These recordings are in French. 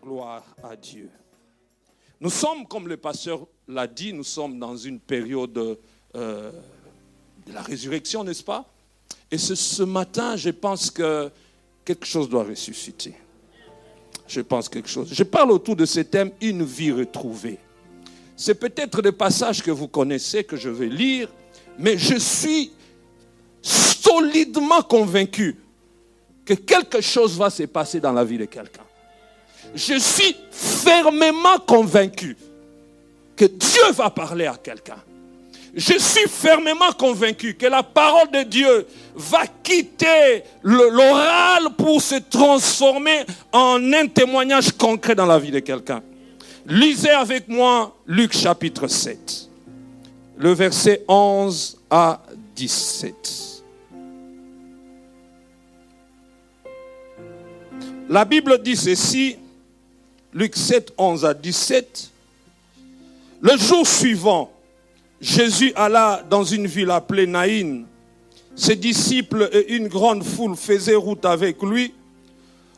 Gloire à Dieu. Nous sommes, comme le pasteur l'a dit, nous sommes dans une période de la résurrection, n'est-ce pas? Et ce matin, je pense que quelque chose doit ressusciter. Je pense quelque chose. Je parle autour de ce thème, une vie retrouvée. C'est peut-être des passages que vous connaissez, que je vais lire, mais je suis solidement convaincu que quelque chose va se passer dans la vie de quelqu'un. Je suis fermement convaincu que Dieu va parler à quelqu'un. Je suis fermement convaincu que la parole de Dieu va quitter l'oral pour se transformer en un témoignage concret dans la vie de quelqu'un. Lisez avec moi Luc chapitre 7, le verset 11 à 17. La Bible dit ceci, Luc 7, 11 à 17. Le jour suivant, Jésus alla dans une ville appelée Naïn. Ses disciples et une grande foule faisaient route avec lui.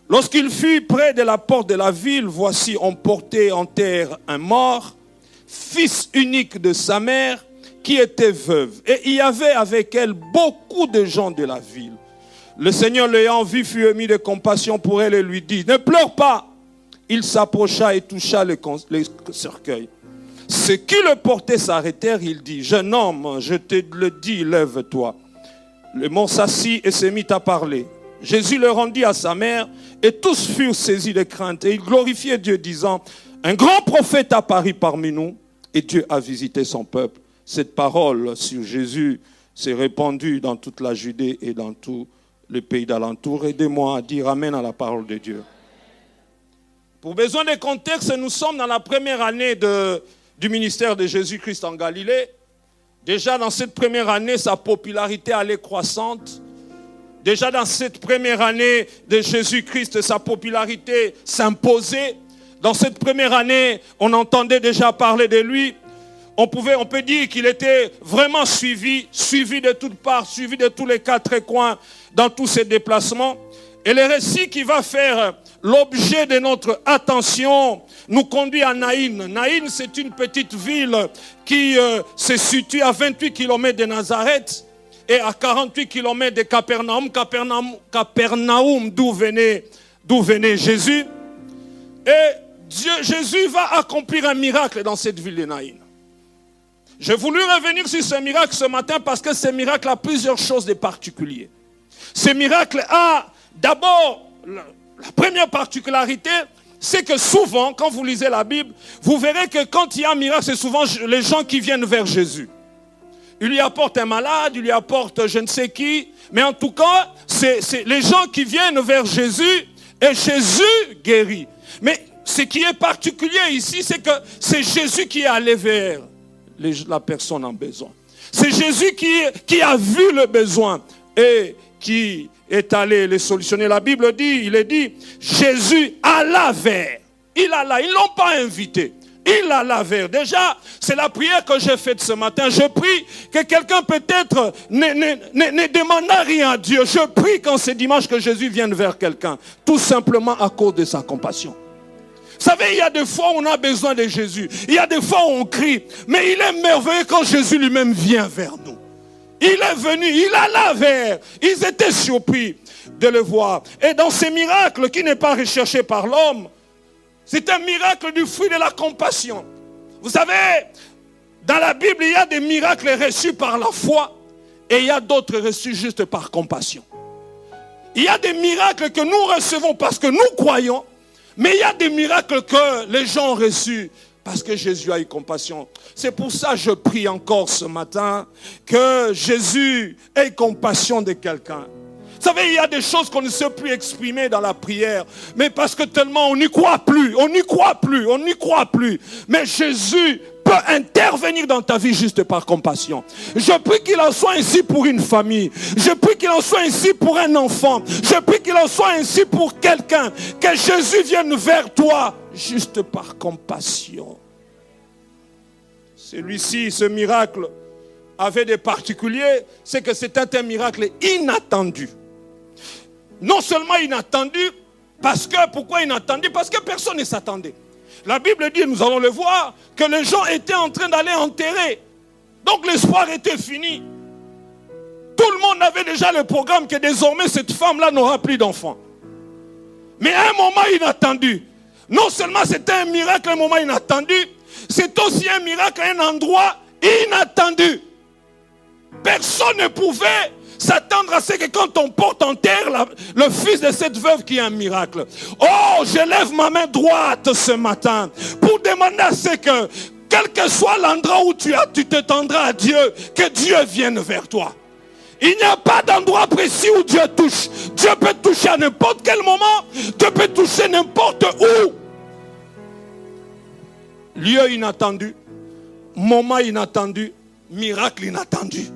Lorsqu'il fut près de la porte de la ville, voici, on portait en terre un mort, fils unique de sa mère, qui était veuve. Et il y avait avec elle beaucoup de gens de la ville. Le Seigneur l'ayant vu fut ému de compassion pour elle et lui dit, ne pleure pas. Il s'approcha et toucha le cercueil. Ceux qui le portaient s'arrêtèrent, il dit, jeune homme, je te le dis, lève-toi. Le mort s'assit et se mit à parler. Jésus le rendit à sa mère et tous furent saisis de crainte. Et ils glorifiaient Dieu disant, un grand prophète apparut parmi nous et Dieu a visité son peuple. Cette parole sur Jésus s'est répandue dans toute la Judée et dans tout le pays d'alentour. Aidez-moi à dire amen à la parole de Dieu. Pour besoin de contexte, nous sommes dans la première année du ministère de Jésus-Christ en Galilée. Déjà dans cette première année, sa popularité allait croissante. Déjà dans cette première année de Jésus-Christ, sa popularité s'imposait. Dans cette première année, on entendait déjà parler de lui. On peut dire qu'il était vraiment suivi de toutes parts, suivi de tous les quatre coins dans tous ses déplacements. Et le récit qui va faire l'objet de notre attention nous conduit à Naïn. Naïn, c'est une petite ville qui se situe à 28 km de Nazareth et à 48 km de Capernaum. Capernaum, d'où venait Jésus. Et Jésus va accomplir un miracle dans cette ville de Naïn. J'ai voulu revenir sur ce miracle ce matin parce que ce miracle a plusieurs choses de particulier. Ce miracle a d'abord, la première particularité, c'est que souvent, quand vous lisez la Bible, vous verrez que quand il y a un miracle, c'est souvent les gens qui viennent vers Jésus. Il lui apporte un malade, il lui apporte je ne sais qui, mais en tout cas, c'est les gens qui viennent vers Jésus et Jésus guérit. Mais ce qui est particulier ici, c'est que c'est Jésus qui est allé vers la personne en besoin. C'est Jésus qui a vu le besoin et qui est allé les solutionner. La Bible dit, il est dit, Jésus alla vers. Il alla, ils ne l'ont pas invité. Il alla vers. Déjà, c'est la prière que j'ai faite ce matin. Je prie que quelqu'un peut-être ne demande rien à Dieu. Je prie quand c'est dimanche que Jésus vienne vers quelqu'un. Tout simplement à cause de sa compassion. Vous savez, il y a des fois où on a besoin de Jésus. Il y a des fois où on crie. Mais il est merveilleux quand Jésus lui-même vient vers nous. Il est venu, il alla vers. Ils étaient surpris de le voir. Et dans ces miracles qui n'est pas recherché par l'homme, c'est un miracle du fruit de la compassion. Vous savez, dans la Bible, il y a des miracles reçus par la foi et il y a d'autres reçus juste par compassion. Il y a des miracles que nous recevons parce que nous croyons, mais il y a des miracles que les gens ont reçus parce que Jésus a eu compassion. C'est pour ça que je prie encore ce matin que Jésus ait compassion de quelqu'un. Vous savez, il y a des choses qu'on ne sait plus exprimer dans la prière. Mais parce que tellement on n'y croit plus, on n'y croit plus, on n'y croit plus. Mais Jésus peut intervenir dans ta vie juste par compassion. Je prie qu'il en soit ainsi pour une famille. Je prie qu'il en soit ainsi pour un enfant. Je prie qu'il en soit ainsi pour quelqu'un. Que Jésus vienne vers toi juste par compassion. Celui-ci, ce miracle, avait des particuliers. C'est que c'était un miracle inattendu. Non seulement inattendu, parce que, pourquoi inattendu? Parce que personne ne s'attendait. La Bible dit, nous allons le voir, que les gens étaient en train d'aller enterrer. Donc l'espoir était fini. Tout le monde avait déjà le programme que désormais cette femme-là n'aura plus d'enfants. Mais à un moment inattendu, non seulement c'était un miracle, un moment inattendu, c'est aussi un miracle à un endroit inattendu. Personne ne pouvait s'attendre à ce que quand on porte en terre le fils de cette veuve qui est un miracle. Oh, je lève ma main droite ce matin pour demander à ce que, quel que soit l'endroit où tu te tendras à Dieu, que Dieu vienne vers toi. Il n'y a pas d'endroit précis où Dieu touche. Dieu peut toucher à n'importe quel moment. Dieu peut toucher n'importe où. Lieu inattendu, moment inattendu, miracle inattendu.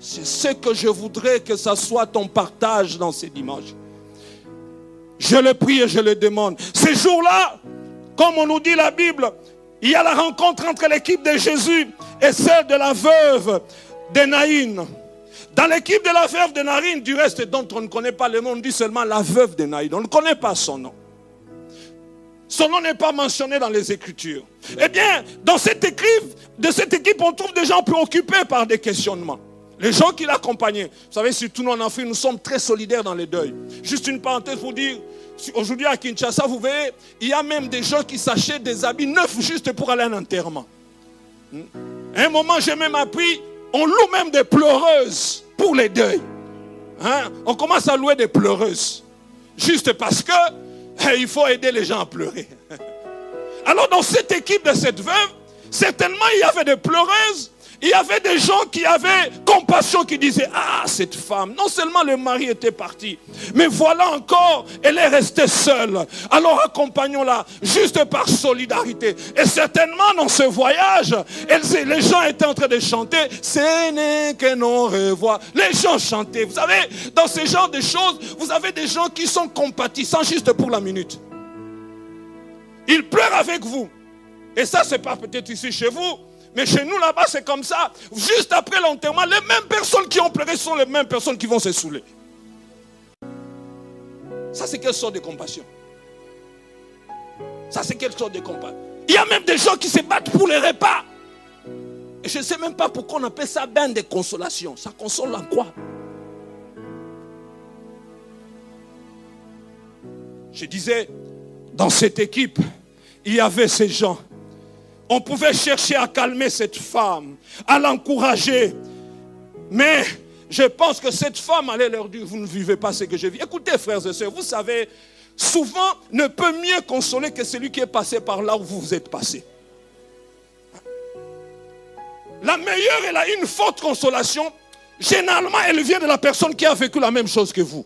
C'est ce que je voudrais que ça soit ton partage dans ces dimanches. Je le prie et je le demande. Ces jours-là, comme on nous dit la Bible, il y a la rencontre entre l'équipe de Jésus et celle de la veuve de Naïn. Dans l'équipe de la veuve de Naïn, du reste dont on ne connaît pas le nom, on dit seulement la veuve de Naïn. On ne connaît pas son nom. Son nom n'est pas mentionné dans les Écritures. Eh bien, dans cette équipe, on trouve des gens préoccupés par des questionnements. Les gens qui l'accompagnaient. Vous savez, surtout nous en Afrique, nous sommes très solidaires dans les deuils. Juste une parenthèse pour dire, aujourd'hui à Kinshasa, vous voyez, il y a même des gens qui s'achètent des habits neufs juste pour aller à un enterrement. À un moment, j'ai même appris, on loue même des pleureuses pour les deuils. Hein? On commence à louer des pleureuses. Juste parce que il faut aider les gens à pleurer. Alors dans cette équipe de cette veuve, certainement il y avait des pleureuses. Il y avait des gens qui avaient compassion, qui disaient, ah, cette femme, non seulement le mari était parti, mais voilà encore, elle est restée seule. Alors accompagnons-la, juste par solidarité. Et certainement dans ce voyage, les gens étaient en train de chanter, ce n'est que non revoir. Les gens chantaient. Vous savez, dans ce genre de choses, vous avez des gens qui sont compatissants juste pour la minute. Ils pleurent avec vous. Et ça, c'est pas peut-être ici chez vous. Mais chez nous là-bas c'est comme ça. Juste après l'enterrement, les mêmes personnes qui ont pleuré sont les mêmes personnes qui vont se saouler. Ça c'est quelle sorte de compassion? Ça c'est quelle sorte de compassion? Il y a même des gens qui se battent pour les repas. Et je ne sais même pas pourquoi on appelle ça bain de consolation. Ça console en quoi? Je disais, dans cette équipe, il y avait ces gens. On pouvait chercher à calmer cette femme, à l'encourager. Mais je pense que cette femme allait leur dire, vous ne vivez pas ce que je vis. Écoutez frères et sœurs, vous savez, souvent ne peut mieux consoler que celui qui est passé par là où vous êtes passé. La meilleure et une forte consolation, généralement elle vient de la personne qui a vécu la même chose que vous.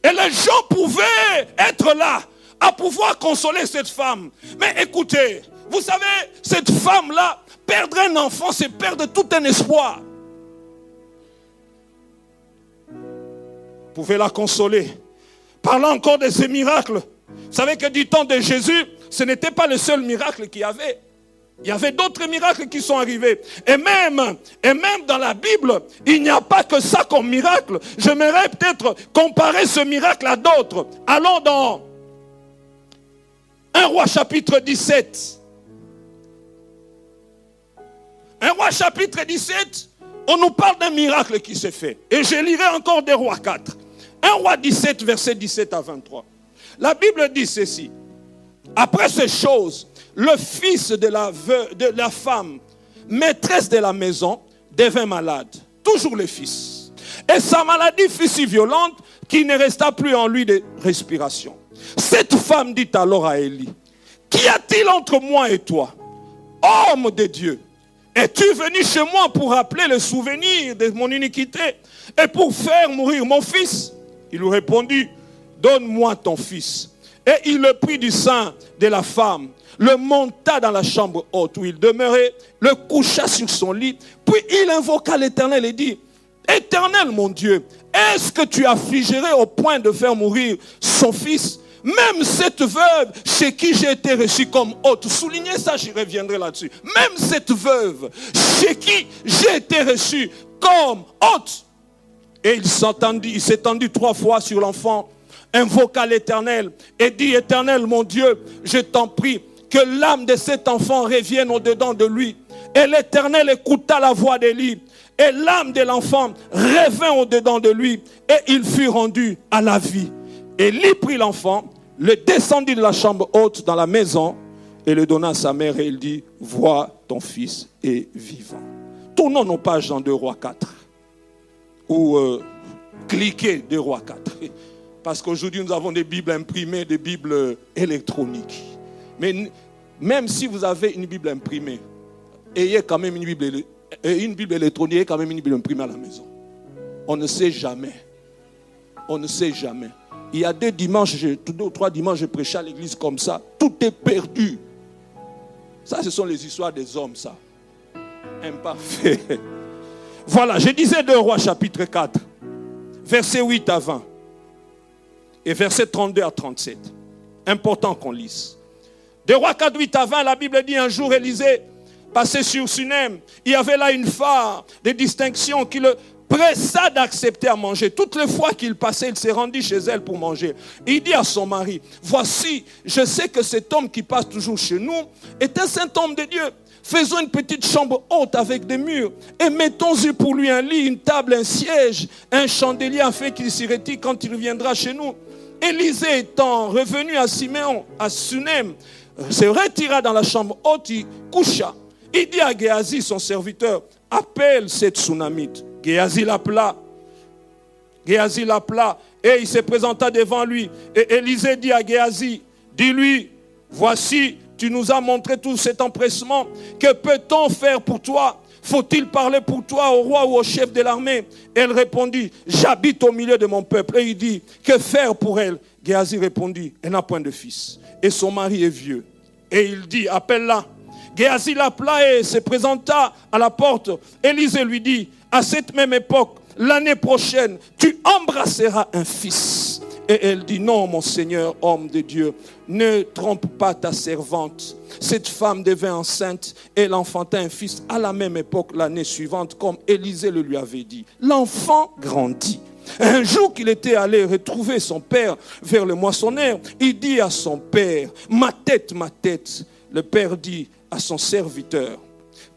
Et les gens pouvaient être là, à pouvoir consoler cette femme. Mais écoutez, vous savez, cette femme-là, perdre un enfant, c'est perdre tout un espoir. Vous pouvez la consoler. Parlant encore de ces miracles. Vous savez que du temps de Jésus, ce n'était pas le seul miracle qu'il y avait. Il y avait d'autres miracles qui sont arrivés. Et même dans la Bible, il n'y a pas que ça comme miracle. J'aimerais peut-être comparer ce miracle à d'autres. Allons dans 1 Roi chapitre 17. 1 Roi chapitre 17, on nous parle d'un miracle qui s'est fait. Et je lirai encore des Rois 4. 1 Roi 17, verset 17 à 23. La Bible dit ceci. Après ces choses, le fils de la femme, maîtresse de la maison, devint malade. Toujours le fils. Et sa maladie fut si violente qu'il ne resta plus en lui de respiration. Cette femme dit alors à Élie, qu'y a-t-il entre moi et toi, homme de Dieu? Es-tu venu chez moi pour rappeler le souvenir de mon iniquité et pour faire mourir mon fils? Il lui répondit, donne-moi ton fils. Et il le prit du sein de la femme, le monta dans la chambre haute où il demeurait, le coucha sur son lit, puis il invoqua l'Éternel et dit, Éternel mon Dieu, est-ce que tu affligerais au point de faire mourir son fils? Même cette veuve chez qui j'ai été reçu comme hôte, soulignez ça, j'y reviendrai là-dessus. Même cette veuve chez qui j'ai été reçu comme hôte. Et il s'étendit 3 fois sur l'enfant, invoqua l'Éternel et dit, Éternel mon Dieu, je t'en prie, que l'âme de cet enfant revienne au-dedans de lui. Et l'Éternel écouta la voix d'Élie. Et l'âme de l'enfant revint au-dedans de lui. Et il fut rendu à la vie. Élie prit l'enfant, le descendit de la chambre haute dans la maison et le donna à sa mère. Et il dit, vois, ton fils est vivant. Tournons nos pages dans 2 Rois 4. Ou cliquez 2 Rois 4. Parce qu'aujourd'hui nous avons des Bibles imprimées, des Bibles électroniques. Mais même si vous avez une Bible imprimée, ayez quand même une Bible électronique, ayez quand même une Bible imprimée à la maison. On ne sait jamais. On ne sait jamais. Il y a 2 ou 3 dimanches, je prêchais à l'église comme ça. Tout est perdu. Ça, ce sont les histoires des hommes, ça. Imparfaits. Voilà, je disais 2 Rois chapitre 4, versets 8 à 20. Et versets 32 à 37. Important qu'on lise. 2 Rois 4, 8 à 20, la Bible dit un jour Élisée passait sur Sunem. Il y avait là une femme de distinction qui le pressa d'accepter à manger. Toutes les fois qu'il passait, il s'est rendu chez elle pour manger. Il dit à son mari, voici, je sais que cet homme qui passe toujours chez nous est un saint homme de Dieu. Faisons une petite chambre haute avec des murs et mettons-y pour lui un lit, une table, un siège, un chandelier afin qu'il s'y retire quand il reviendra chez nous. Élisée étant revenu à Siméon, à Sunem, se retira dans la chambre haute, il coucha. Il dit à Géasi, son serviteur, appelle cette Sunamite. Géasi l'appela et il se présenta devant lui. Et Élisée dit à Géasi, dis-lui, voici, tu nous as montré tout cet empressement. Que peut-on faire pour toi? Faut-il parler pour toi au roi ou au chef de l'armée? Elle répondit, j'habite au milieu de mon peuple. Et il dit, que faire pour elle? Géasi répondit, elle n'a point de fils. Et son mari est vieux. Et il dit, appelle-la. Géasi l'appela et se présenta à la porte. Élisée lui dit, à cette même époque, l'année prochaine, tu embrasseras un fils. Et elle dit, non, mon Seigneur, homme de Dieu, ne trompe pas ta servante. Cette femme devint enceinte et elle enfanta un fils à la même époque, l'année suivante, comme Élisée le lui avait dit. L'enfant grandit. Un jour qu'il était allé retrouver son père vers le moissonneur, il dit à son père, ma tête, ma tête. Le père dit à son serviteur,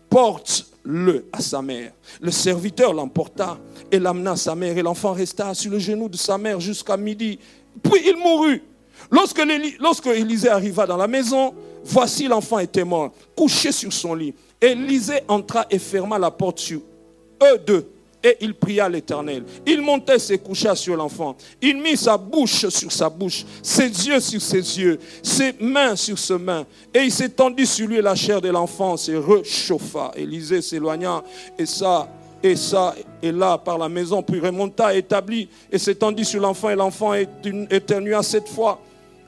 porte-le à sa mère. Le serviteur l'emporta et l'amena à sa mère. Et l'enfant resta sur le genou de sa mère jusqu'à midi. Puis il mourut. Lorsque Élisée arriva dans la maison, voici l'enfant était mort, couché sur son lit. Élisée entra et ferma la porte sur eux deux. Et il pria l'Éternel. Il monta et se coucha sur l'enfant. Il mit sa bouche sur sa bouche, ses yeux sur ses yeux, ses mains sur ses mains. Et il s'étendit sur lui et la chair de l'enfant se réchauffa. Élisée s'éloigna et là par la maison, puis remonta établi et s'étendit sur l'enfant. Et l'enfant éternua 7 fois.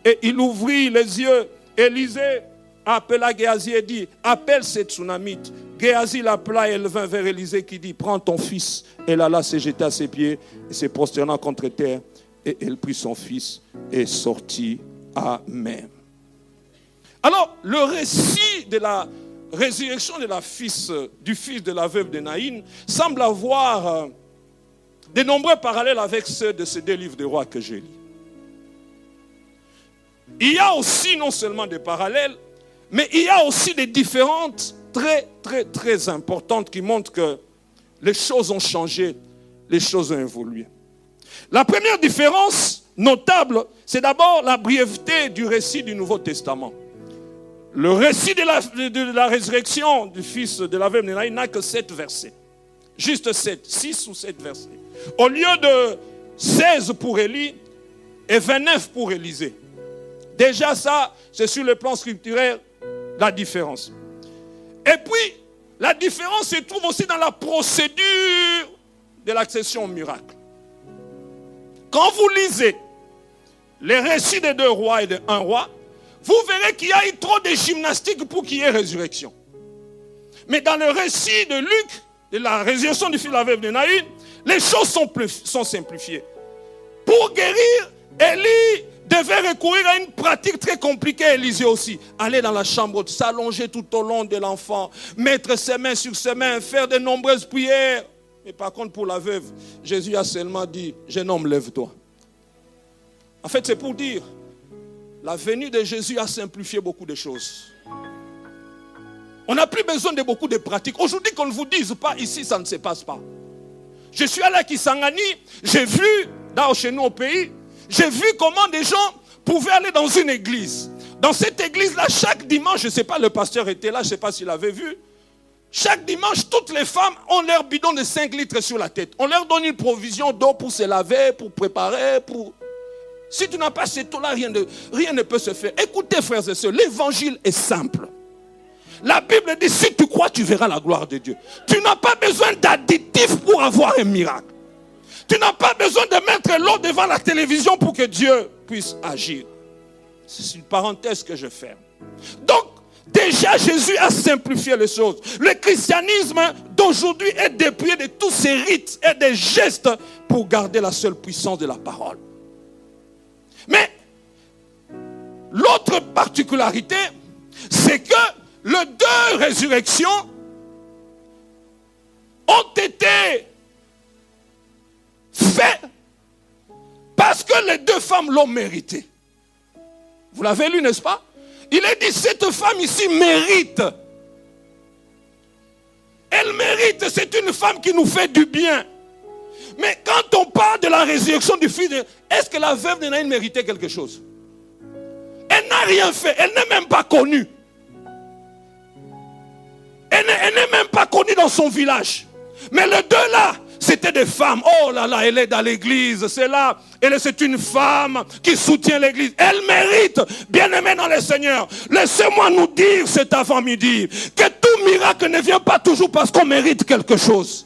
Et il ouvrit les yeux. Élisée appela Géasi et dit, appelle cette Sunamite. Géasi l'appela et elle vint vers Élisée qui dit, prends ton fils. Elle alla se jeter à ses pieds et se prosterna contre terre. Et elle prit son fils et sortit. Amen. Alors, le récit de la résurrection du fils de la veuve de Naïn semble avoir de nombreux parallèles avec ceux de ces deux livres de rois que j'ai lus. Il y a aussi non seulement des parallèles, mais il y a aussi des différences très importantes qui montrent que les choses ont changé, les choses ont évolué. La première différence notable, c'est d'abord la brièveté du récit du Nouveau Testament. Le récit de la résurrection du fils de la veuve de Naïn n'a que 7 versets. Juste 6 ou 7 versets. Au lieu de 16 pour Élie et 29 pour Élisée. Déjà ça, c'est sur le plan scripturaire la différence. Et puis, la différence se trouve aussi dans la procédure de l'accession au miracle. Quand vous lisez les récits des 2 rois et de 1 roi, vous verrez qu'il y a eu trop de gymnastique pour qu'il y ait résurrection. Mais dans le récit de Luc, de la résurrection du fils de la veuve de Naïn, les choses sont simplifiées. Pour guérir, Élie devait recourir à une pratique très compliquée, Élisée aussi. Aller dans la chambre, s'allonger tout au long de l'enfant, mettre ses mains sur ses mains, faire de nombreuses prières. Mais par contre, pour la veuve, Jésus a seulement dit, jeune homme, lève-toi. En fait, c'est pour dire, la venue de Jésus a simplifié beaucoup de choses. On n'a plus besoin de beaucoup de pratiques. Aujourd'hui, qu'on ne vous dise pas, ici, ça ne se passe pas. Je suis allé à Kisangani, j'ai vu, chez nous au pays, j'ai vu comment des gens pouvaient aller dans une église. Dans cette église-là, chaque dimanche, je ne sais pas, le pasteur était là, je ne sais pas s'il avait vu. Chaque dimanche, toutes les femmes ont leur bidon de 5 litres sur la tête. On leur donne une provision d'eau pour se laver, pour préparer, pour... Si tu n'as pas cette eau-là, rien ne peut se faire. Écoutez, frères et sœurs, l'évangile est simple. La Bible dit, si tu crois, tu verras la gloire de Dieu. Tu n'as pas besoin d'additifs pour avoir un miracle. Tu n'as pas besoin de mettre l'eau devant la télévision pour que Dieu puisse agir. C'est une parenthèse que je ferme. Donc, déjà, Jésus a simplifié les choses. Le christianisme d'aujourd'hui est dépouillé de tous ces rites et des gestes pour garder la seule puissance de la parole. Mais l'autre particularité, c'est que les 2 résurrections ont été faites parce que les 2 femmes l'ont mérité. Vous l'avez lu, n'est-ce pas? Il est dit, cette femme ici mérite. Elle mérite, c'est une femme qui nous fait du bien. Mais quand on parle de la résurrection du fils de... Est-ce que la veuve de Naïn méritait quelque chose? Elle n'a rien fait, elle n'est même pas connue. Elle n'est même pas connue dans son village. Mais les 2 là, c'était des femmes. Oh là là, elle est dans l'église, c'est là. C'est une femme qui soutient l'église. Elle mérite, bien-aimée dans le Seigneur. Laissez-moi nous dire cet avant-midi que tout miracle ne vient pas toujours parce qu'on mérite quelque chose.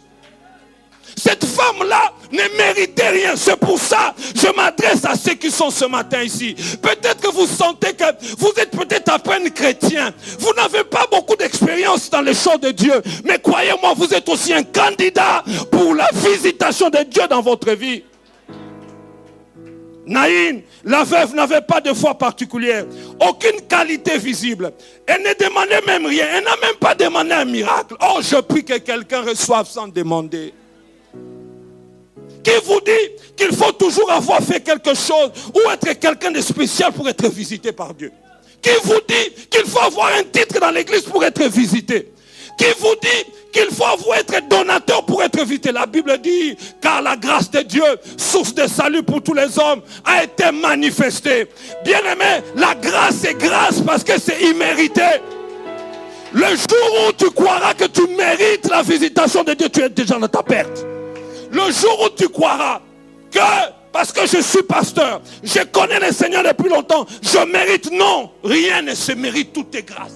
Cette femme-là ne méritait rien. C'est pour ça que je m'adresse à ceux qui sont ce matin ici. Peut-être que vous sentez que vous êtes peut-être à peine chrétien. Vous n'avez pas beaucoup d'expérience dans les choses de Dieu. Mais croyez-moi, vous êtes aussi un candidat pour la visitation de Dieu dans votre vie. Naïn, la veuve, n'avait pas de foi particulière. Aucune qualité visible. Elle ne demandait même rien. Elle n'a même pas demandé un miracle. Oh, je prie que quelqu'un reçoive sans demander. Qui vous dit qu'il faut toujours avoir fait quelque chose ou être quelqu'un de spécial pour être visité par Dieu? Qui vous dit qu'il faut avoir un titre dans l'église pour être visité? Qui vous dit qu'il faut être donateur pour être visité? La Bible dit, car la grâce de Dieu, source de salut pour tous les hommes, a été manifestée. Bien-aimé, la grâce est grâce parce que c'est immérité. Le jour où tu croiras que tu mérites la visitation de Dieu, tu es déjà dans ta perte. Le jour où tu croiras que, parce que je suis pasteur, je connais le Seigneur depuis longtemps, je mérite, non, rien ne se mérite, tout est grâce.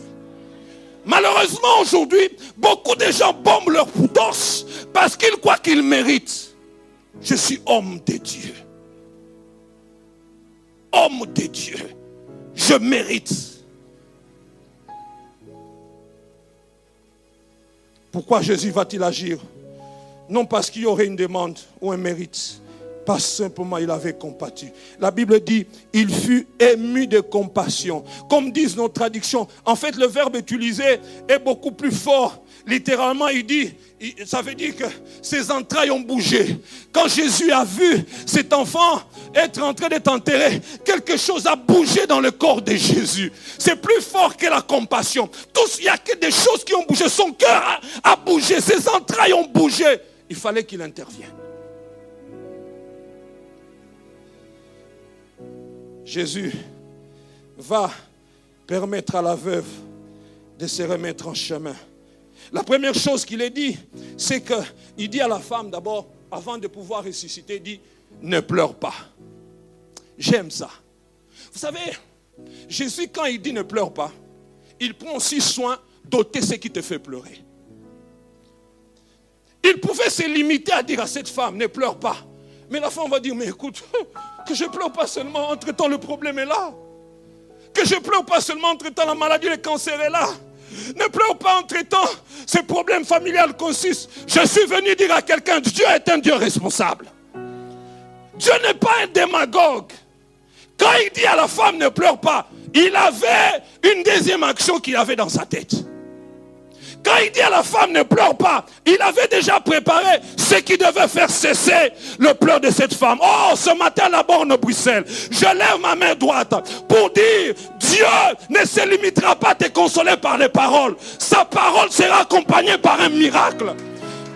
Malheureusement aujourd'hui, beaucoup de gens bombent leur torse parce qu'ils croient qu'ils méritent. Je suis homme de Dieu. Homme de Dieu. Je mérite. Pourquoi Jésus va-t-il agir? Non parce qu'il y aurait une demande ou un mérite, Pas simplement il avait compati. La Bible dit, il fut ému de compassion. Comme disent nos traductions, en fait le verbe utilisé est beaucoup plus fort. Littéralement il dit, ça veut dire que ses entrailles ont bougé. Quand Jésus a vu cet enfant être en train d'être enterré, quelque chose a bougé dans le corps de Jésus. C'est plus fort que la compassion. Il y a que des choses qui ont bougé. Son cœur a bougé, ses entrailles ont bougé. Il fallait qu'il intervienne. Jésus va permettre à la veuve de se remettre en chemin. La première chose qu'il a dit, c'est qu'il dit à la femme d'abord, avant de pouvoir ressusciter, il dit, ne pleure pas. J'aime ça. Vous savez, Jésus, quand il dit ne pleure pas, il prend aussi soin d'ôter ce qui te fait pleurer. Il pouvait se limiter à dire à cette femme, ne pleure pas. Mais la femme va dire, mais écoute, que je ne pleure pas seulement, entre-temps le problème est là. Que je ne pleure pas seulement, entre-temps la maladie, le cancer est là. Ne pleure pas, entre-temps, ce problème familial consiste. Je suis venu dire à quelqu'un, Dieu est un Dieu responsable. Dieu n'est pas un démagogue. Quand il dit à la femme, ne pleure pas, il avait une deuxième action qu'il avait dans sa tête. Quand il dit à la femme ne pleure pas, il avait déjà préparé ce qui devait faire cesser le pleur de cette femme. Oh, ce matin à la borne de Bruxelles, je lève ma main droite pour dire, Dieu ne se limitera pas à te consoler par les paroles. Sa parole sera accompagnée par un miracle.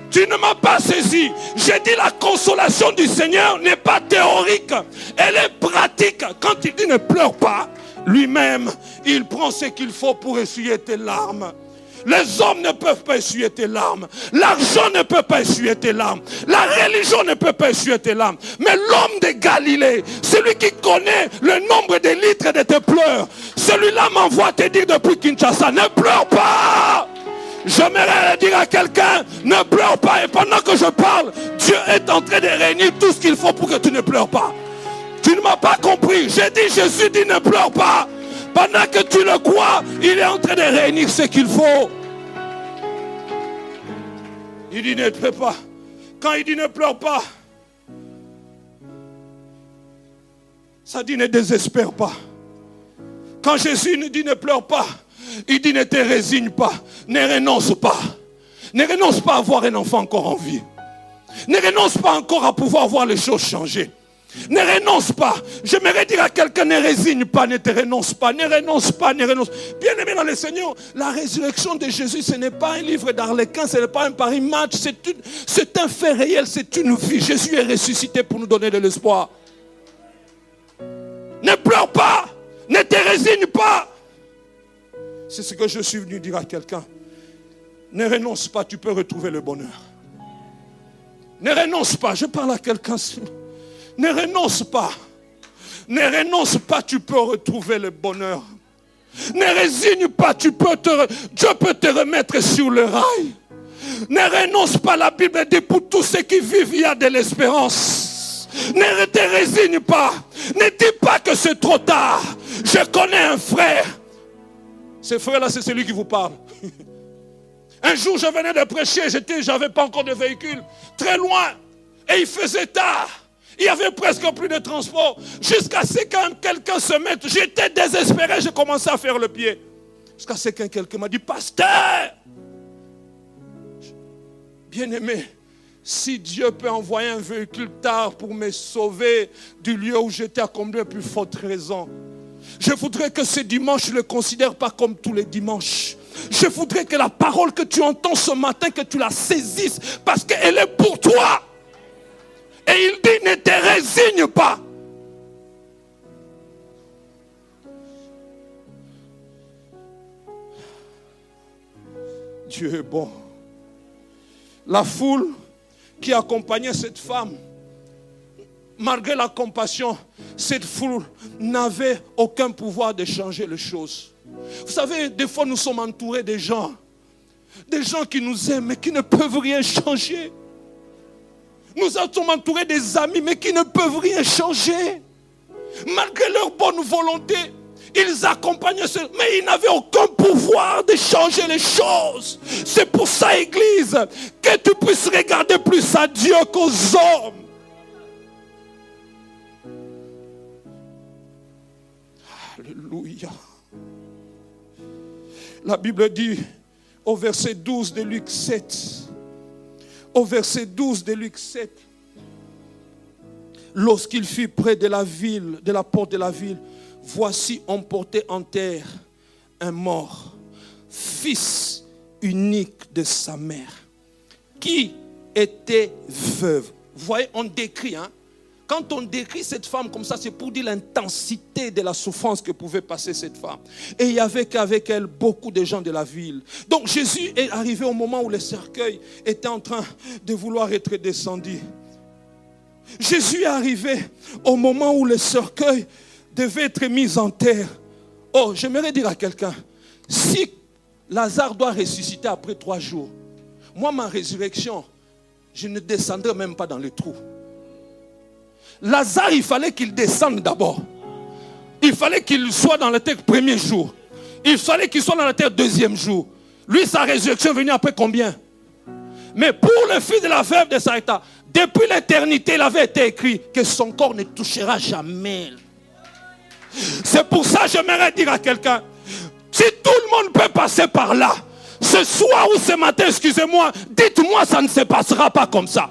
Tu ne m'as pas saisi. J'ai dit la consolation du Seigneur n'est pas théorique, elle est pratique. Quand il dit ne pleure pas, lui-même, il prend ce qu'il faut pour essuyer tes larmes. Les hommes ne peuvent pas essuyer tes larmes. L'argent ne peut pas essuyer tes larmes. La religion ne peut pas essuyer tes larmes. Mais l'homme de Galilée, celui qui connaît le nombre de litres de tes pleurs, celui-là m'envoie te dire depuis Kinshasa, ne pleure pas. J'aimerais dire à quelqu'un, ne pleure pas. Et pendant que je parle, Dieu est en train de réunir tout ce qu'il faut pour que tu ne pleures pas. Tu ne m'as pas compris. J'ai dit, Jésus dit ne pleure pas. Pendant que tu le crois, il est en train de réunir ce qu'il faut. Il dit ne pleure pas. Quand il dit ne pleure pas, ça dit ne désespère pas. Quand Jésus nous dit ne pleure pas, il dit ne te résigne pas, ne renonce pas. Ne renonce pas à avoir un enfant encore en vie. Ne renonce pas encore à pouvoir voir les choses changer. Ne renonce pas. J'aimerais dire à quelqu'un, ne résigne pas, ne te renonce pas, ne renonce pas, ne renonce. Bien aimé dans le Seigneur, la résurrection de Jésus, ce n'est pas un livre d'Arlequin, ce n'est pas un pari match, c'est un fait réel, c'est une vie. Jésus est ressuscité pour nous donner de l'espoir. Ne pleure pas, ne te résigne pas. C'est ce que je suis venu dire à quelqu'un. Ne renonce pas, tu peux retrouver le bonheur. Ne renonce pas, je parle à quelqu'un. Ne renonce pas. Ne renonce pas, tu peux retrouver le bonheur. Ne résigne pas, Dieu peut te remettre sur le rail. Ne renonce pas, la Bible dit pour tous ceux qui vivent, il y a de l'espérance. Ne te résigne pas. Ne dis pas que c'est trop tard. Je connais un frère. Ce frère-là, c'est celui qui vous parle. Un jour, je venais de prêcher, j'avais pas encore de véhicule. Très loin. Et il faisait tard. Il n'y avait presque plus de transport. Jusqu'à ce que quelqu'un se mette. J'étais désespéré, j'ai commencé à faire le pied. Jusqu'à ce que quelqu'un m'a dit, pasteur, bien-aimé, si Dieu peut envoyer un véhicule tard pour me sauver du lieu où j'étais, à combien plus forte raison. Je voudrais que ce dimanche, je ne le considère pas comme tous les dimanches. Je voudrais que la parole que tu entends ce matin, que tu la saisisses, parce qu'elle est pour toi. Et il dit, ne te résigne pas. Dieu est bon. La foule qui accompagnait cette femme, malgré la compassion, cette foule n'avait aucun pouvoir de changer les choses. Vous savez, des fois nous sommes entourés des gens qui nous aiment mais qui ne peuvent rien changer. Nous sommes entourés des amis mais qui ne peuvent rien changer. Malgré leur bonne volonté, ils accompagnaient ceux, mais ils n'avaient aucun pouvoir de changer les choses. C'est pour ça, Église, que tu puisses regarder plus à Dieu qu'aux hommes. Alléluia. La Bible dit au verset 12 de Luc 7, au verset 12 de Luc 7, lorsqu'il fut près de la ville, de la porte de la ville, voici on portait en terre un mort, fils unique de sa mère, qui était veuve. Vous voyez, on décrit, quand on décrit cette femme comme ça, c'est pour dire l'intensité de la souffrance que pouvait passer cette femme. Et il y avait qu'avec elle beaucoup de gens de la ville. Donc Jésus est arrivé au moment où le cercueil était en train de vouloir être descendu. Jésus est arrivé au moment où le cercueil devait être mis en terre. Oh, j'aimerais dire à quelqu'un, si Lazare doit ressusciter après 3 jours, moi ma résurrection, je ne descendrai même pas dans le trou. Lazare, il fallait qu'il descende d'abord. Il fallait qu'il soit dans la terre premier jour. Il fallait qu'il soit dans la terre deuxième jour. Lui, sa résurrection est venue après combien? Mais pour le fils de la veuve de Sarepta, depuis l'éternité, il avait été écrit que son corps ne touchera jamais. C'est pour ça que j'aimerais dire à quelqu'un, si tout le monde peut passer par là, ce soir ou ce matin, excusez-moi, dites-moi, ça ne se passera pas comme ça.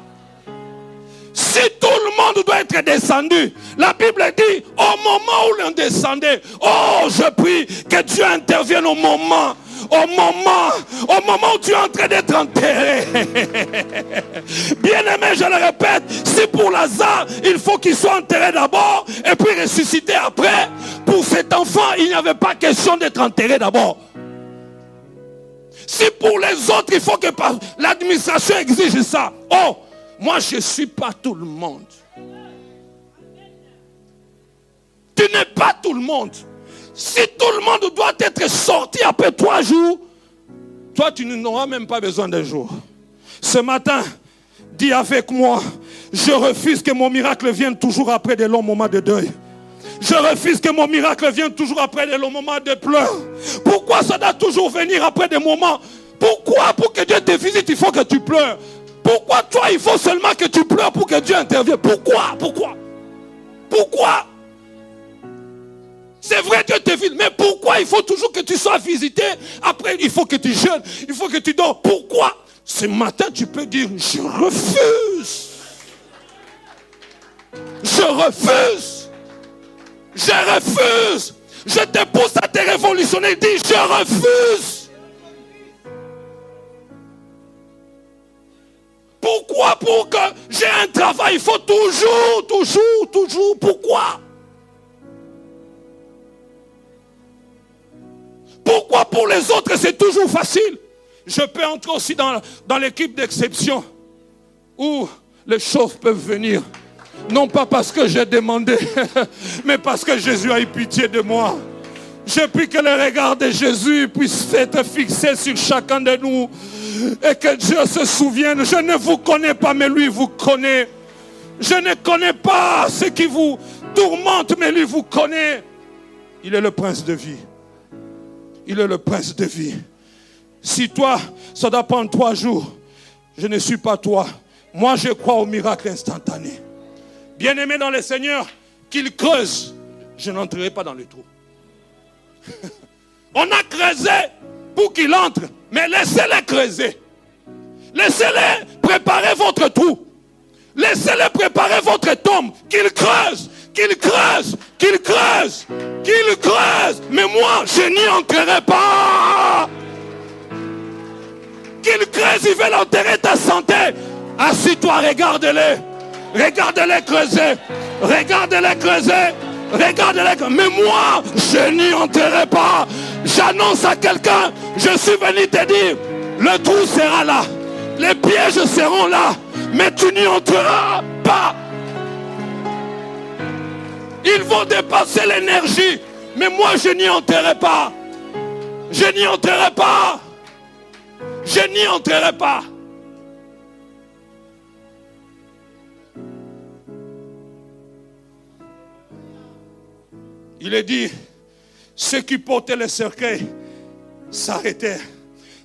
Si tout le monde doit être descendu, la Bible dit, au moment où l'on descendait, oh, je prie que Dieu intervienne au moment où tu es en train d'être enterré. Bien aimé, je le répète, si pour Lazare, il faut qu'il soit enterré d'abord et puis ressuscité après, pour cet enfant, il n'y avait pas question d'être enterré d'abord. Si pour les autres, il faut que l'administration exige ça. Oh, moi, je ne suis pas tout le monde. Tu n'es pas tout le monde. Si tout le monde doit être sorti après 3 jours, toi, tu n'auras même pas besoin d'un jour. Ce matin, dis avec moi, je refuse que mon miracle vienne toujours après de longs moments de deuil. Je refuse que mon miracle vienne toujours après de longs moments de pleurs. Pourquoi ça doit toujours venir après des moments? Pourquoi pour que Dieu te visite, il faut que tu pleures? Pourquoi toi, il faut seulement que tu pleures pour que Dieu intervienne? Pourquoi? C'est vrai, Dieu te visite, mais pourquoi il faut toujours que tu sois visité? Après, il faut que tu jeûnes, il faut que tu dors. Pourquoi? Ce matin, tu peux dire, je refuse. Je refuse. Je refuse. Je te pousse à te révolutionner. Dis, je refuse. Pourquoi? Pour que j'ai un travail, il faut toujours. Pourquoi? Pourquoi pour les autres c'est toujours facile? Je peux entrer aussi dans l'équipe d'exception où les choses peuvent venir. Non pas parce que j'ai demandé, mais parce que Jésus a eu pitié de moi. Je prie que le regard de Jésus puisse être fixé sur chacun de nous. Et que Dieu se souvienne, je ne vous connais pas, mais lui vous connaît. Je ne connais pas ce qui vous tourmente, mais lui vous connaît. Il est le prince de vie. Il est le prince de vie. Si toi, ça doit prendre 3 jours, je ne suis pas toi. Moi, je crois au miracle instantané. Bien-aimé dans le Seigneur, qu'il creuse, je n'entrerai pas dans le trou. On a creusé pour qu'il entre, mais laissez-les creuser. Laissez-les préparer votre trou. Laissez-les préparer votre tombe. Qu'il creuse, qu'il creuse, qu'il creuse, qu'il creuse. Mais moi, je n'y entrerai pas. Qu'il creuse, il veut enterrer ta santé. Assis-toi, regarde-les. Regarde-les creuser. Regarde-les creuser. Regarde-les creuser. Mais moi, je n'y entrerai pas. J'annonce à quelqu'un, je suis venu te dire, le trou sera là. Les pièges seront là. Mais tu n'y entreras pas. Ils vont dépasser l'énergie. Mais moi, je n'y entrerai pas. Je n'y entrerai pas. Je n'y entrerai pas. Il est dit, ceux qui portaient le cercueil s'arrêtèrent.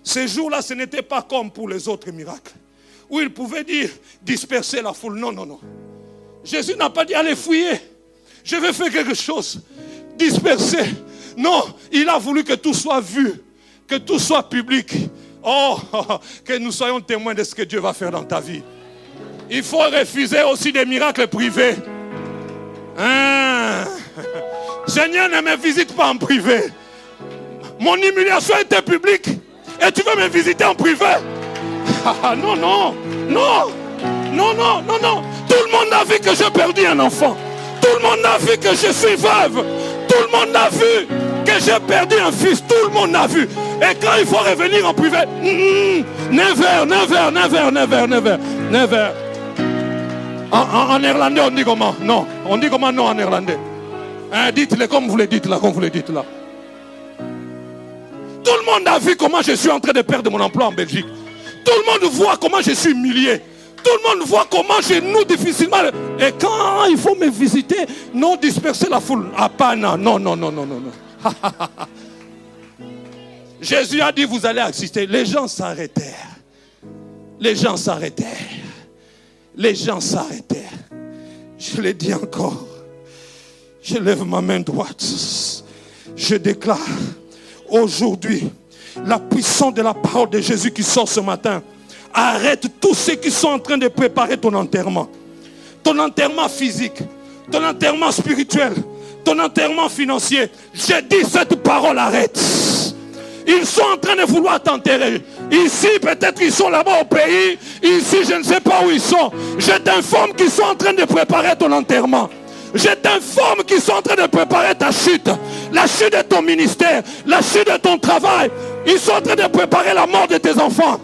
Ces jours-là, ce n'était pas comme pour les autres miracles, où il pouvait dire, disperser la foule. Non, non, non. Jésus n'a pas dit, allez fouiller. Je vais faire quelque chose. disperser. Non, il a voulu que tout soit vu, que tout soit public. Oh, que nous soyons témoins de ce que Dieu va faire dans ta vie. Il faut refuser aussi des miracles privés. Seigneur, ne me visite pas en privé. Mon humiliation était publique. Et tu veux me visiter en privé? Non, non, non, non, non, non, non. Tout le monde a vu que j'ai perdu un enfant. Tout le monde a vu que je suis veuve. Tout le monde a vu que j'ai perdu un fils. Tout le monde a vu. Et quand il faut revenir en privé, never, never, never, never, never, never. En néerlandais, on dit comment? Non. On dit comment non en néerlandais? Dites-le comme vous le dites là, comme vous le dites là. Tout le monde a vu comment je suis en train de perdre mon emploi en Belgique. Tout le monde voit comment je suis humilié. Tout le monde voit comment je noue difficilement. Et quand il faut me visiter, non disperser la foule. Ah pas non, non, non, non, non, non. Jésus a dit, vous allez assister. Les gens s'arrêtèrent. Les gens s'arrêtèrent. Les gens s'arrêtèrent. Je le dis encore. Je lève ma main droite. Je déclare aujourd'hui la puissance de la parole de Jésus qui sort ce matin. Arrête tous ceux qui sont en train de préparer ton enterrement. Ton enterrement physique, ton enterrement spirituel, ton enterrement financier. Je dis cette parole, arrête. Ils sont en train de vouloir t'enterrer. Ici, peut-être ils sont là-bas au pays. Ici, je ne sais pas où ils sont. Je t'informe qu'ils sont en train de préparer ton enterrement. Je t'informe qu'ils sont en train de préparer ta chute. La chute de ton ministère. La chute de ton travail. Ils sont en train de préparer la mort de tes enfants.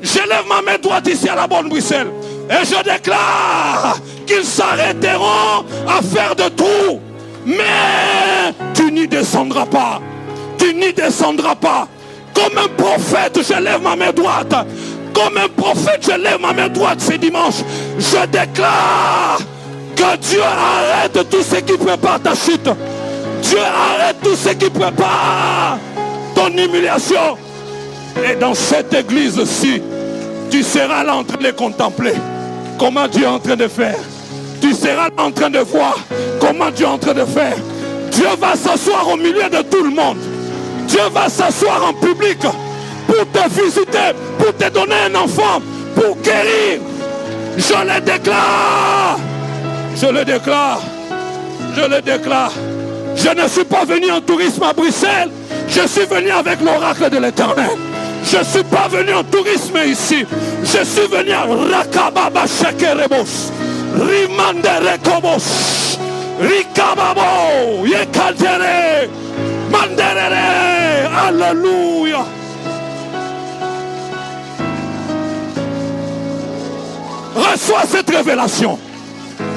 Je lève ma main droite ici à la bonne Bruxelles. Et je déclare qu'ils s'arrêteront à faire de tout. Mais tu n'y descendras pas. Tu n'y descendras pas. Comme un prophète, je lève ma main droite. Comme un prophète, je lève ma main droite ce dimanche. Je déclare que Dieu arrête tout ce qui prépare ta chute. Dieu arrête tout ce qui prépare ton humiliation. Et dans cette église-ci, tu seras là en train de contempler comment Dieu est en train de faire. Tu seras là en train de voir comment Dieu est en train de faire. Dieu va s'asseoir au milieu de tout le monde. Dieu va s'asseoir en public pour te visiter, pour te donner un enfant, pour guérir. Je le déclare. Je le déclare. Je le déclare. Je ne suis pas venu en tourisme à Bruxelles. Je suis venu avec l'oracle de l'Éternel. Je ne suis pas venu en tourisme ici. Je suis venu à Rakababa Shekerebos. Rimandere Kobos. Rikababo. Yekatere. Manderere. Alléluia. Reçois cette révélation.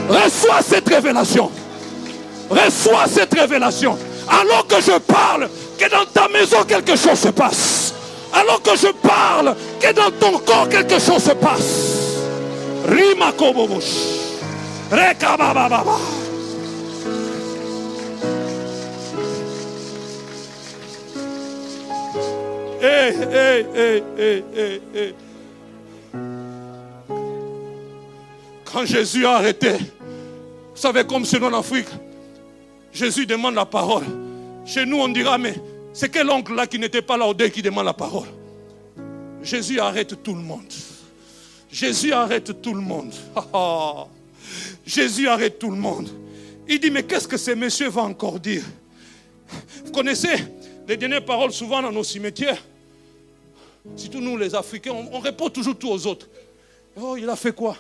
Reçois cette révélation. Reçois cette révélation. Alors que je parle, que dans ta maison quelque chose se passe. Alors que je parle, que dans ton corps quelque chose se passe. Rima kobobosh. Rekabababa. Hey. Quand Jésus a arrêté, vous savez comme c'est en Afrique, Jésus demande la parole. Chez nous on dira, mais c'est quel oncle là qui n'était pas là au deuil qui demande la parole? Jésus arrête tout le monde. Jésus arrête tout le monde. Jésus arrête tout le monde. Il dit, mais qu'est-ce que ces messieurs vont encore dire? Vous connaissez les dernières paroles souvent dans nos cimetières? Surtout nous les Africains, on répond toujours tout aux autres. Oh, il a fait quoi?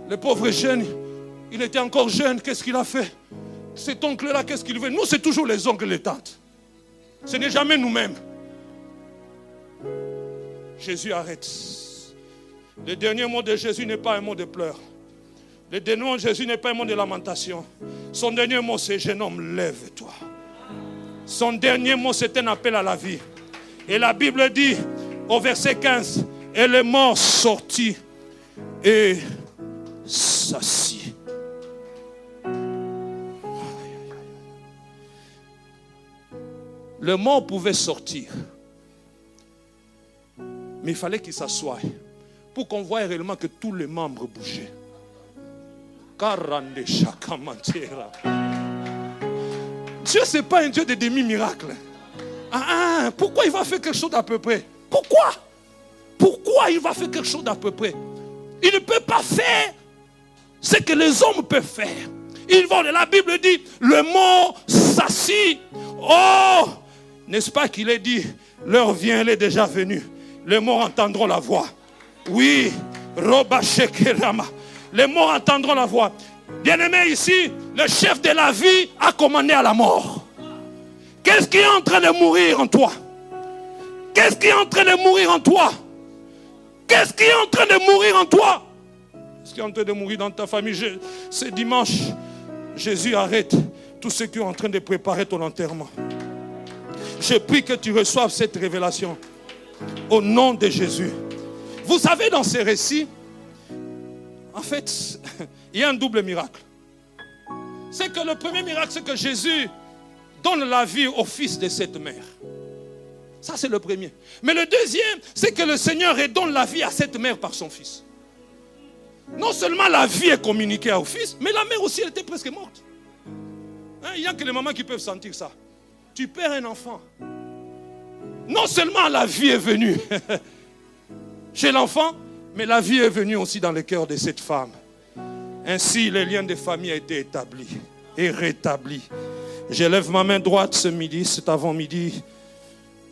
Le pauvre jeune, il était encore jeune, qu'est-ce qu'il a fait? Cet oncle-là, qu'est-ce qu'il veut? Nous, c'est toujours les oncles et les tantes. Ce n'est jamais nous-mêmes. Jésus arrête. Le dernier mot de Jésus n'est pas un mot de pleurs. Le dernier mot de Jésus n'est pas un mot de lamentation. Son dernier mot, c'est jeune homme, lève-toi. Son dernier mot, c'est un appel à la vie. Et la Bible dit, au verset 15, et le mort sortit et s'assit. Le mort pouvait sortir, mais il fallait qu'il s'assoie pour qu'on voie réellement que tous les membres bougeaient. Dieu, ce n'est pas un Dieu de demi-miracle. Pourquoi il va faire quelque chose d'à peu près? Pourquoi? Pourquoi il va faire quelque chose d'à peu près? Il ne peut pas faire ce que les hommes peuvent faire. La Bible dit, le mort s'assit. Oh, n'est-ce pas qu'il est dit, l'heure vient, elle est déjà venue. Les morts entendront la voix. Oui, Roba Shekerama. Les morts entendront la voix. Bien-aimé, ici, le chef de la vie a commandé à la mort. Qu'est-ce qui est en train de mourir en toi? Qu'est-ce qui est en train de mourir en toi? Qu'est-ce qui est en train de mourir en toi? Qu'est-ce qui est en train de mourir dans ta famille? Ce dimanche, Jésus arrête tous ceux qui sont en train de préparer ton enterrement. Je prie que tu reçoives cette révélation au nom de Jésus. Vous savez, dans ces récits, en fait, il y a un double miracle. C'est que le premier miracle, c'est que Jésus donne la vie au fils de cette mère. Ça, c'est le premier. Mais le deuxième, c'est que le Seigneur redonne la vie à cette mère par son fils. Non seulement la vie est communiquée au fils, mais la mère aussi, elle était presque morte. Il n'y a que les mamans qui peuvent sentir ça. Tu perds un enfant. Non seulement la vie est venue chez l'enfant, mais la vie est venue aussi dans le cœur de cette femme. Ainsi, le lien de famille a été établi et rétabli. J'élève ma main droite ce midi, cet avant-midi,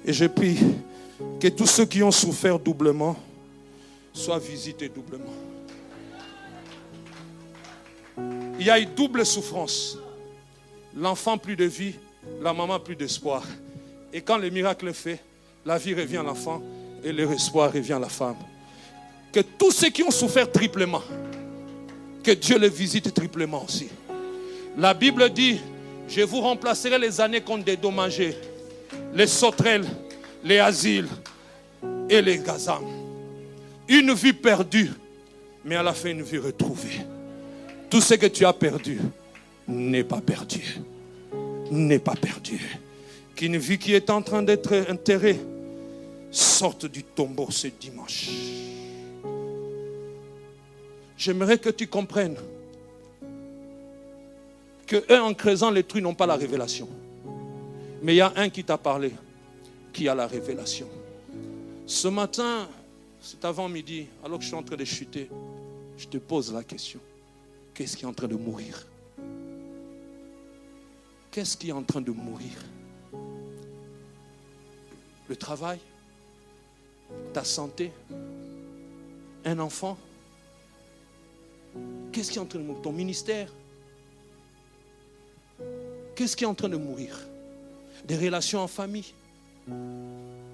et je prie que tous ceux qui ont souffert doublement soient visités doublement. Il y a eu double souffrance. L'enfant plus de vie, la maman plus d'espoir. Et quand le miracle est fait, la vie revient à l'enfant et l'espoir revient à la femme. Que tous ceux qui ont souffert triplement, que Dieu les visite triplement aussi. La Bible dit, je vous remplacerai les années qu'on dédommageait, les sauterelles, les asiles et les gazams. Une vie perdue, mais à la fin une vie retrouvée. Tout ce que tu as perdu n'est pas perdu. N'est pas perdu. Qu'une vie qui est en train d'être enterrée sorte du tombeau ce dimanche. J'aimerais que tu comprennes que eux, en creusant les trous, n'ont pas la révélation. Mais il y a un qui t'a parlé, qui a la révélation. Ce matin, c'est avant-midi, alors que je suis en train de chuter, je te pose la question. Qu'est-ce qui est en train de mourir? Qu'est-ce qui est en train de mourir? Le travail? Ta santé? Un enfant? Qu'est-ce qui est en train de mourir? Ton ministère? Qu'est-ce qui est en train de mourir? Des relations en famille?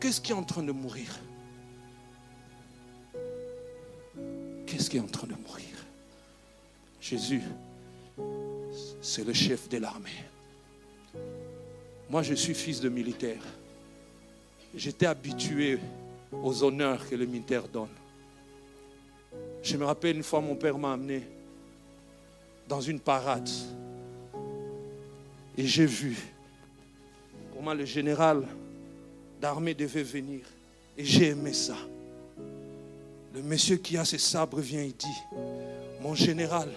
Qu'est-ce qui est en train de mourir? Qu'est-ce qui est en train de mourir? Jésus, c'est le chef de l'armée. Moi, je suis fils de militaire. J'étais habitué aux honneurs que le militaire donne. Je me rappelle une fois, mon père m'a amené dans une parade. Et j'ai vu comment le général d'armée devait venir. Et j'ai aimé ça. Le monsieur qui a ses sabres vient et dit, mon général,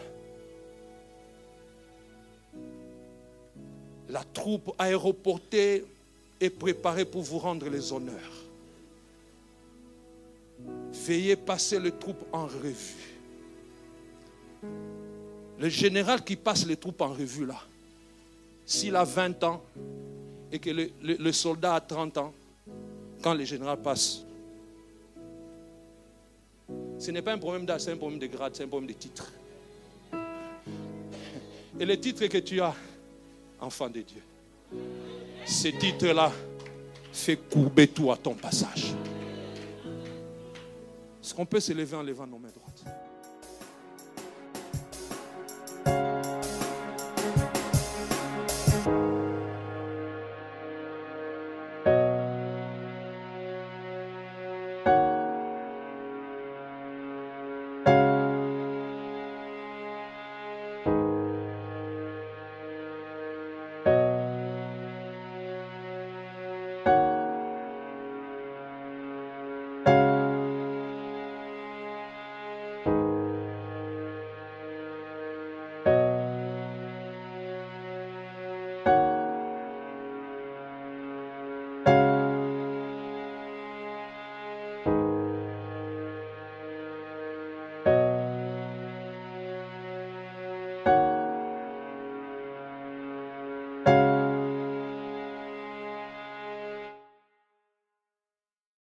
la troupe aéroportée est préparée pour vous rendre les honneurs. Veuillez passer les troupes en revue. Le général qui passe les troupes en revue là, s'il a 20 ans et que le soldat a 30 ans, quand le général passe, ce n'est pas un problème d'âge, c'est un problème de grade, c'est un problème de titre. Et le titre que tu as, enfant de Dieu, ce titre-là fait courber tout à ton passage. Est-ce qu'on peut se lever en levant nos mains droites?